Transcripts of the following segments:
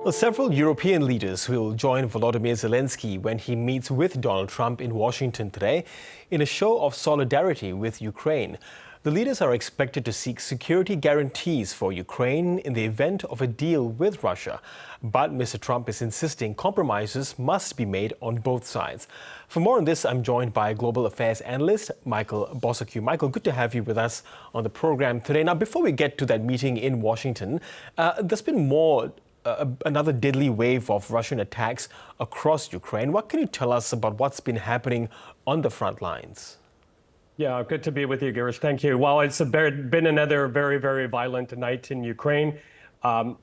Well, several European leaders will join Volodymyr Zelenskyy when he meets with Donald Trump in Washington today in a show of solidarity with Ukraine. The leaders are expected to seek security guarantees for Ukraine in the event of a deal with Russia. But Mr. Trump is insisting compromises must be made on both sides. For more on this, I'm joined by global affairs analyst Michael Bociurkiw. Michael, good to have you with us on the program today. Now, before we get to that meeting in Washington, there's been another deadly wave of Russian attacks across Ukraine. What can you tell us about what's been happening on the front lines? Yeah, good to be with you, Girish. Thank you. Well, it's been another very, very violent night in Ukraine,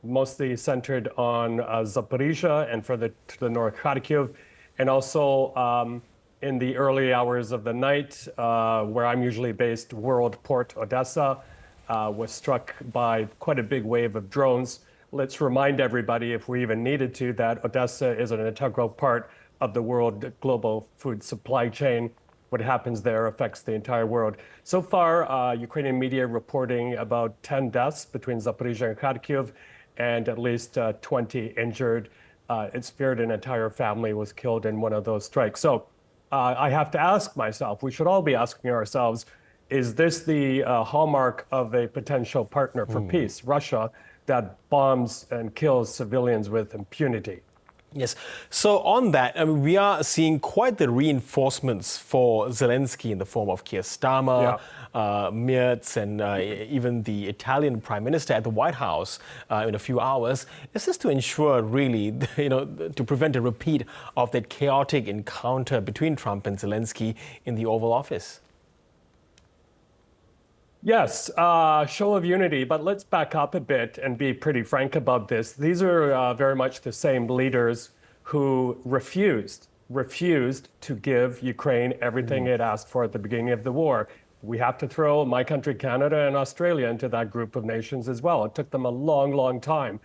mostly centered on Zaporizhia and further to the north, Kharkiv, and also in the early hours of the night, where I'm usually based, World Port Odessa was struck by quite a big wave of drones. Let's remind everybody, if we even needed to, that Odessa is an integral part of the world global food supply chain. What happens there affects the entire world. So far, Ukrainian media reporting about 10 deaths between Zaporizhia and Kharkiv, and at least 20 injured. It's feared an entire family was killed in one of those strikes. So I have to ask myself, we should all be asking ourselves, is this the hallmark of a potential partner for peace, Russia, that bombs and kills civilians with impunity? Yes. So on that, we are seeing quite the reinforcements for Zelenskyy in the form of Keir Starmer, Merz, and even the Italian Prime Minister at the White House in a few hours. Is this to ensure, really, to prevent a repeat of that chaotic encounter between Trump and Zelenskyy in the Oval Office? Yes, show of unity, but let's back up a bit and be pretty frank about this. These are very much the same leaders who refused to give Ukraine everything it asked for at the beginning of the war. We have to throw my country, Canada, and Australia into that group of nations as well. It took them a long, long time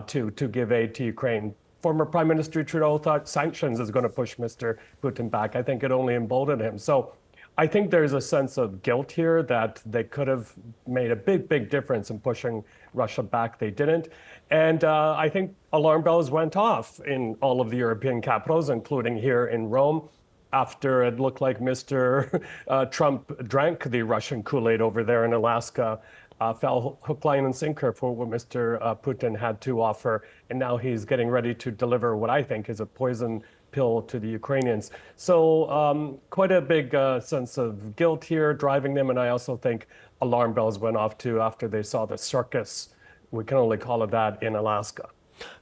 to give aid to Ukraine. Former Prime Minister Trudeau thought sanctions is going to push Mr. Putin back. I think it only emboldened him. So I think there's a sense of guilt here that they could have made a big, big difference in pushing Russia back. They didn't. And I think alarm bells went off in all of the European capitals, including here in Rome, after it looked like Mr. Trump drank the Russian Kool-Aid over there in Alaska, fell hook, line, and sinker for what Mr. Putin had to offer. And now he's getting ready to deliver what I think is a poison pill to the Ukrainians. So quite a big sense of guilt here driving them. And I also think alarm bells went off too after they saw the circus, we can only call it that, in Alaska.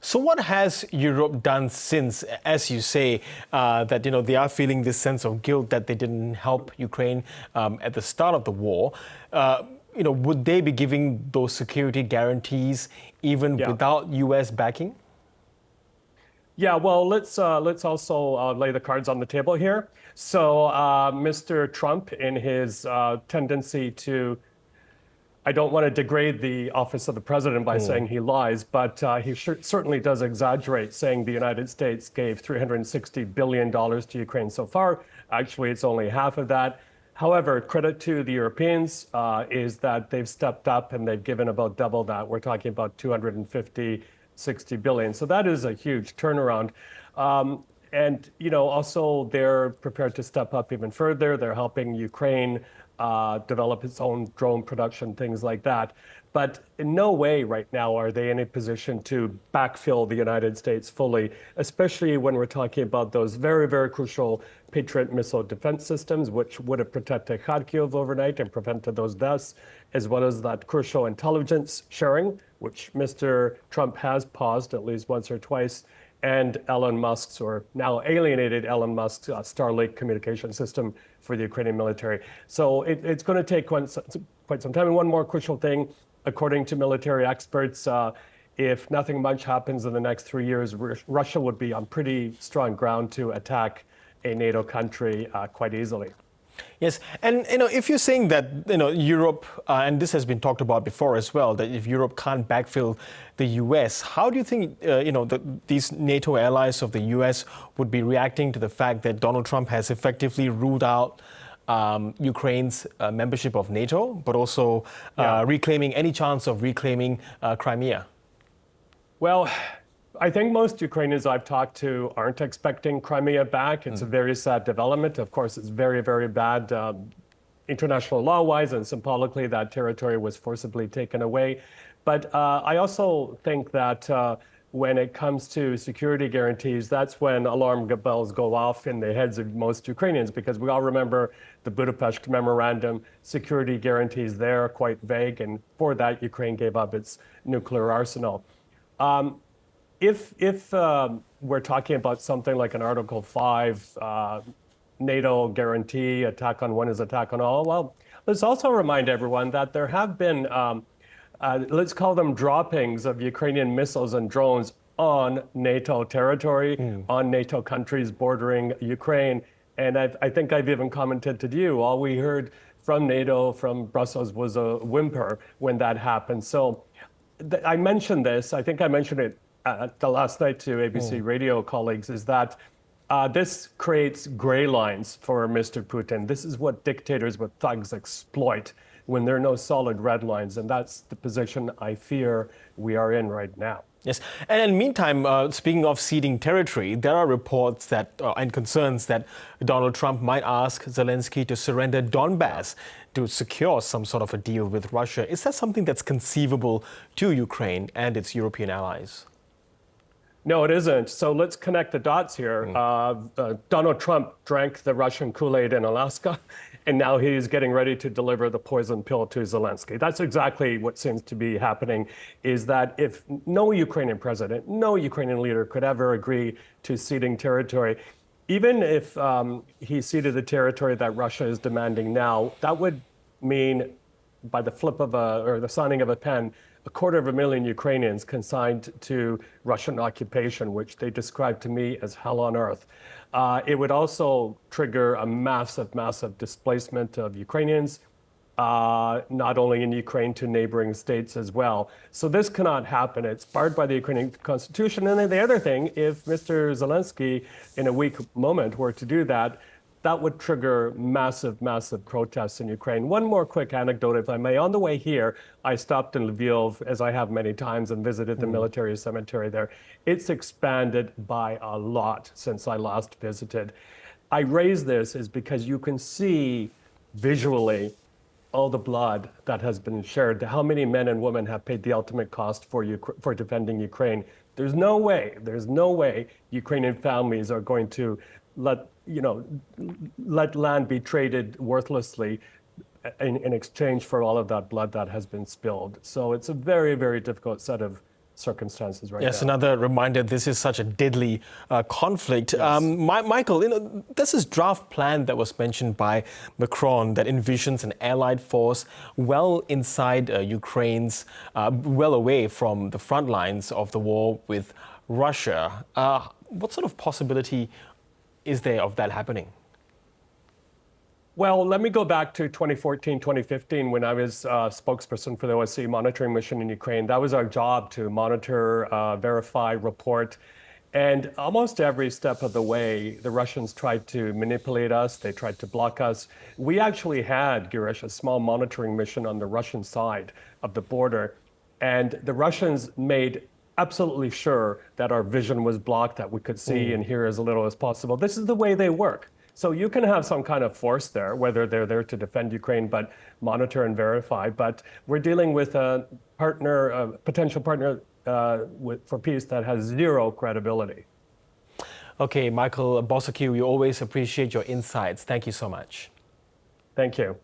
So what has Europe done since, as you say, that they are feeling this sense of guilt that they didn't help Ukraine at the start of the war? Would they be giving those security guarantees even without U.S. backing? Yeah, well, let's also lay the cards on the table here. So Mr. Trump, in his tendency to, I don't want to degrade the office of the president by saying he lies, but he certainly does exaggerate, saying the United States gave $360 billion to Ukraine so far. Actually, it's only half of that. However, credit to the Europeans is that they've stepped up and they've given about double that. We're talking about 60 billion. So that is a huge turnaround. And, also they're prepared to step up even further. They're helping Ukraine develop its own drone production, things like that. But in no way right now are they in a position to backfill the United States fully, especially when we're talking about those very, very crucial Patriot missile defense systems, which would have protected Kharkiv overnight and prevented those deaths, as well as that crucial intelligence sharing, which Mr. Trump has paused at least once or twice, and Elon Musk's, or now alienated Elon Musk's, Starlink communication system for the Ukrainian military. So it's going to take quite some time. And one more crucial thing, according to military experts, if nothing much happens in the next 3 years, Russia would be on pretty strong ground to attack a NATO country quite easily. Yes, and if you're saying that Europe, and this has been talked about before as well, that if Europe can't backfill the U.S., how do you think these NATO allies of the U.S. would be reacting to the fact that Donald Trump has effectively ruled out Ukraine's membership of NATO, but also reclaiming any chance of reclaiming Crimea? Well, I think most Ukrainians I've talked to aren't expecting Crimea back. It's a very sad development. Of course, it's very, very bad international law-wise, and symbolically that territory was forcibly taken away. But I also think that when it comes to security guarantees, that's when alarm bells go off in the heads of most Ukrainians, because we all remember the Budapest Memorandum. Security guarantees there are quite vague, and for that, Ukraine gave up its nuclear arsenal. If we're talking about something like an Article 5 NATO guarantee, attack on one is attack on all, well, let's also remind everyone that there have been, let's call them droppings of Ukrainian missiles and drones on NATO territory, on NATO countries bordering Ukraine. And I think I've even commented to you, all we heard from NATO, from Brussels, was a whimper when that happened. So I mentioned this, I think I mentioned it the last night to ABC radio colleagues, is that this creates gray lines for Mr. Putin. This is what dictators with thugs exploit when there are no solid red lines. And that's the position I fear we are in right now. Yes. And in the meantime, speaking of ceding territory, there are reports that and concerns that Donald Trump might ask Zelensky to surrender Donbass to secure some sort of a deal with Russia. Is that something that's conceivable to Ukraine and its European allies? No, it isn't. So let's connect the dots here. Donald Trump drank the Russian Kool-Aid in Alaska, and now he's getting ready to deliver the poison pill to Zelensky. That's exactly what seems to be happening, is that if no Ukrainian president, no Ukrainian leader could ever agree to ceding territory, even if he ceded the territory that Russia is demanding now, that would mean by the flip of or the signing of a pen, 250,000 Ukrainians consigned to Russian occupation, which they described to me as hell on earth. It would also trigger a massive, massive displacement of Ukrainians, not only in Ukraine, to neighboring states as well. So this cannot happen. It's barred by the Ukrainian constitution. And then the other thing, if Mr. Zelensky in a weak moment were to do that, that would trigger massive, massive protests in Ukraine. One more quick anecdote, if I may. On the way here, I stopped in Lviv, as I have many times, and visited the military cemetery there. It's expanded by a lot since I last visited. I raise this is because you can see visually all the blood that has been shared, how many men and women have paid the ultimate cost for defending Ukraine. There's no way Ukrainian families are going to let land be traded worthlessly in exchange for all of that blood that has been spilled. So it's a very, very difficult set of circumstances right now. Yes, another reminder, this is such a deadly conflict. Yes. Michael, there's this draft plan that was mentioned by Macron that envisions an allied force well inside Ukraine's, well away from the front lines of the war with Russia. What sort of possibility is there of that happening? Well, let me go back to 2014, 2015, when I was spokesperson for the OSCE monitoring mission in Ukraine. That was our job, to monitor, verify, report. And almost every step of the way, the Russians tried to manipulate us. They tried to block us. We actually had, Girish, a small monitoring mission on the Russian side of the border. And the Russians made absolutely sure that our vision was blocked, that we could see and hear as little as possible. This is the way they work. So you can have some kind of force there, whether they're there to defend Ukraine, but monitor and verify. But we're dealing with a partner, a potential partner for peace that has zero credibility. Okay, Michael Bociurkiw, we always appreciate your insights. Thank you so much. Thank you.